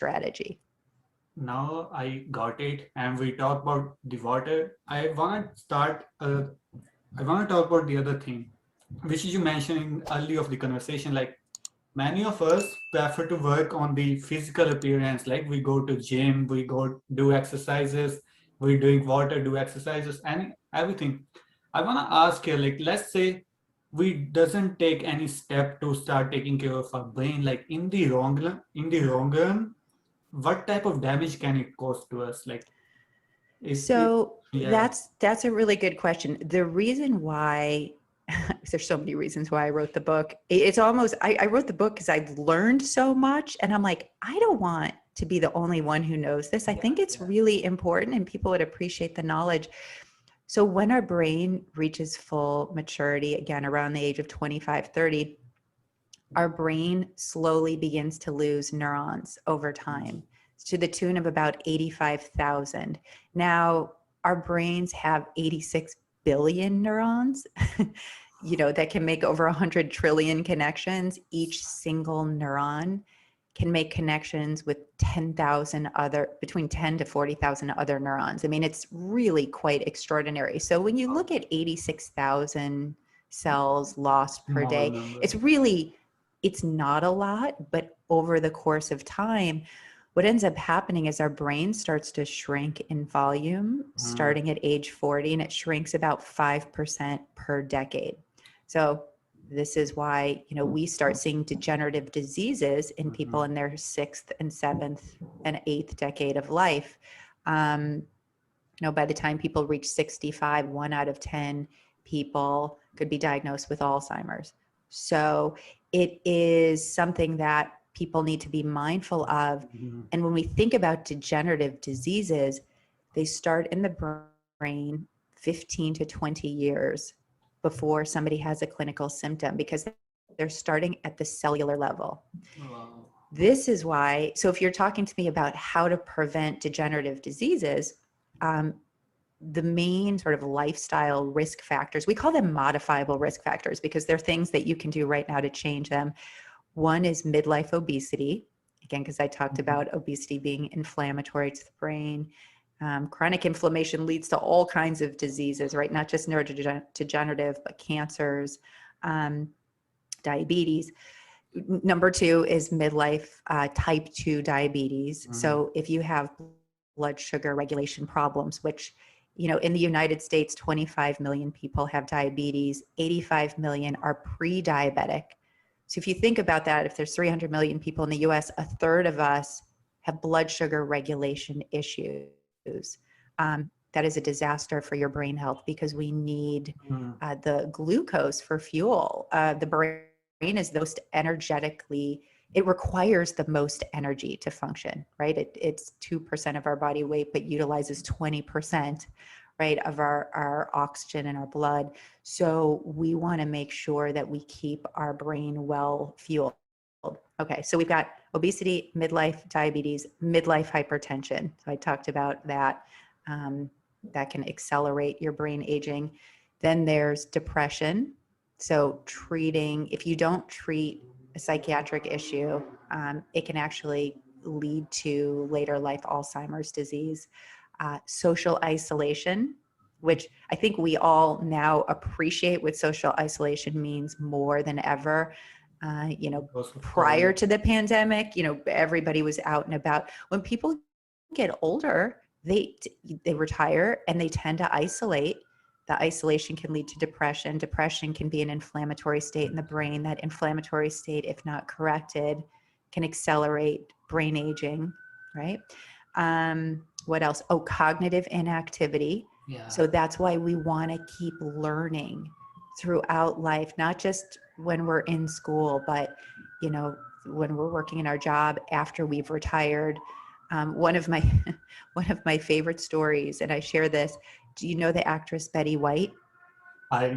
strategy. Now I got it, and we talk about the water. I want to talk about the other thing, which you mentioned in early of the conversation. Like many of us prefer to work on the physical appearance. Like we go to gym, we go do exercises, we drink water, do exercises, and everything. I want to ask you, like, let's say we doesn't take any step to start taking care of our brain. Like in the long run, what type of damage can it cause to us? Like, it So yeah, that's a really good question. The reason why there's so many reasons why I wrote the book. It's almost I wrote the book because I've learned so much, and I'm like, I don't want to be the only one who knows this. I yeah, think it's yeah. really important, and people would appreciate the knowledge. So when our brain reaches full maturity, again around the age of 25, 30, our brain slowly begins to lose neurons over time to the tune of about 85,000. Now, our brains have 86 billion neurons, that can make over 100 trillion connections. Each single neuron can make connections with 10,000 between 10 to 40,000 other neurons. I mean, it's really quite extraordinary. So when you look at 86,000 cells lost per Small day, number. it's not a lot, but over the course of time, what ends up happening is our brain starts to shrink in volume Hmm. starting at age 40, and it shrinks about 5% per decade. So this is why, we start seeing degenerative diseases in people Hmm. in their sixth and seventh and eighth decade of life. Um, by the time people reach 65, 1 out of 10 people could be diagnosed with Alzheimer's. So it is something that people need to be mindful of. Hmm. And when we think about degenerative diseases, they start in the brain 15 to 20 years before somebody has a clinical symptom, because they're starting at the cellular level. Wow. This is why, so if you're talking to me about how to prevent degenerative diseases, um, the main sort of lifestyle risk factors, we call them modifiable risk factors because they're things that you can do right now to change them. One is midlife obesity, again, because I talked Mhm. about obesity being inflammatory to the brain. Chronic inflammation leads to all kinds of diseases, right? Not just neurodegenerative, but cancers, um, diabetes. Number two is midlife type 2 diabetes. Mhm. So if you have blood sugar regulation problems, which, in the United States, 25 million people have diabetes, 85 million are pre-diabetic. So if you think about that, if there's 300 million people in the US, a third of us have blood sugar regulation issues. That is a disaster for your brain health because we need Mhm. the glucose for fuel. The brain is the most energetically, it requires the most energy to function, right? It's 2% of our body weight, but utilizes 20%, right, of our oxygen in our blood. So we want to make sure that we keep our brain well fueled. Okay, so we've got obesity, midlife diabetes, midlife hypertension. So I talked about that. Um, that can accelerate your brain aging. Then there's depression. So if you don't treat a psychiatric issue, it can actually lead to later life Alzheimer's disease. Social isolation, which I think we all now appreciate what social isolation means more than ever. Because of Prior COVID. to the pandemic, everybody was out and about. When people get older, they retire and they tend to isolate. The isolation can lead to depression. Depression can be an inflammatory state in the brain. That inflammatory state, if not corrected, can accelerate brain aging, right? What else? Oh, cognitive inactivity. Yeah. So that's why we want to keep learning throughout life, not just when we're in school, but, when we're working in our job after we've retired. One of my one of my favorite stories, and I share this. Do you know the actress Betty White?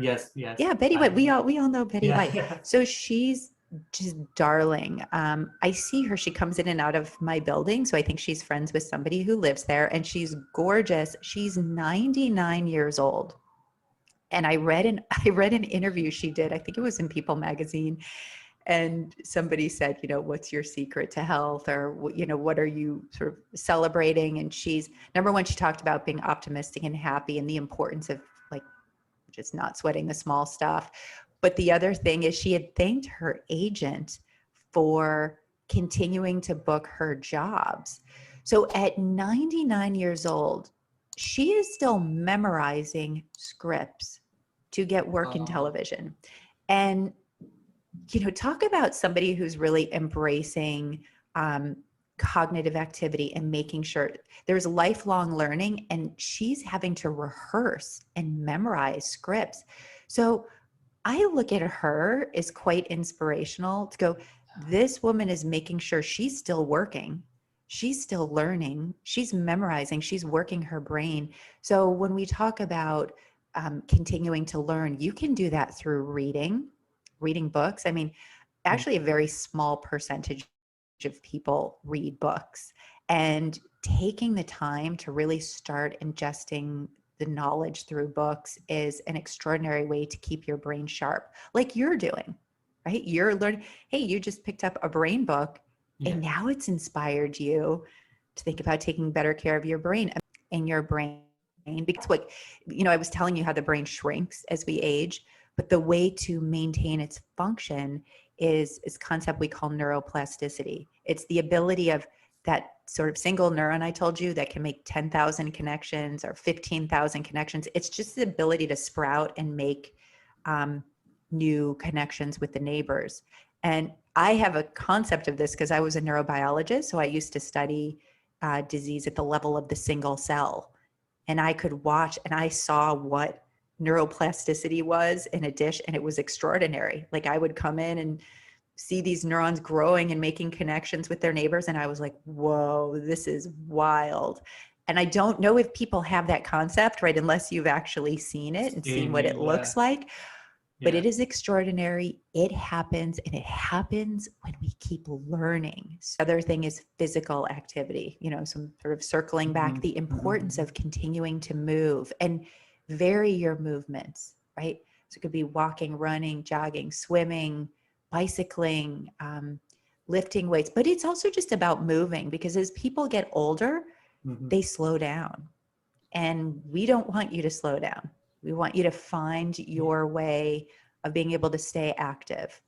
Yes, yes. Yeah, Betty I White. We know. all know Betty Yeah, White. yeah. So she's just darling. I see her. She comes in and out of my building, so I think she's friends with somebody who lives there, and she's gorgeous. She's 99 years old. And I read an I read an interview she did. I think it was in People magazine, And somebody said, what's your secret to health, or, what are you sort of celebrating? And she's, number one, she talked about being optimistic and happy and the importance of like just not sweating the small stuff. But the other thing is she had thanked her agent for continuing to book her jobs. So at 99 years old, she is still memorizing scripts to get work in television. And talk about somebody who's really embracing cognitive activity and making sure there's lifelong learning, and she's having to rehearse and memorize scripts. So I look at her as quite inspirational to go, this woman is making sure she's still working. She's still learning. She's memorizing. She's working her brain. So when we talk about continuing to learn, you can do that through reading books. I mean, actually a very small percentage of people read books, and taking the time to really start ingesting the knowledge through books is an extraordinary way to keep your brain sharp, like you're doing, right? You're learning, hey, you just picked up a brain book, and now it's inspired you to think about taking better care of your brain and your brain. Because what, I was telling you how the brain shrinks as we age, but the way to maintain its function is concept we call neuroplasticity. It's the ability of that sort of single neuron I told you that can make 10,000 connections or 15,000 connections. It's just the ability to sprout and make new connections with the neighbors. And I have a concept of this because I was a neurobiologist. So I used to study disease at the level of the single cell. And I could watch, and I saw what neuroplasticity was in a dish, and it was extraordinary. Like I would come in and see these neurons growing and making connections with their neighbors, and I was like, whoa, this is wild. And I don't know if people have that concept, right, unless you've actually seen it and seen what it looks like. But it is extraordinary. It happens, and it happens when we keep learning. So the other thing is physical activity, some sort of circling back, the importance of continuing to move and vary your movements, right? So it could be walking, running, jogging, swimming, bicycling, lifting weights, but it's also just about moving, because as people get older, they slow down, and we don't want you to slow down. We want you to find your way of being able to stay active.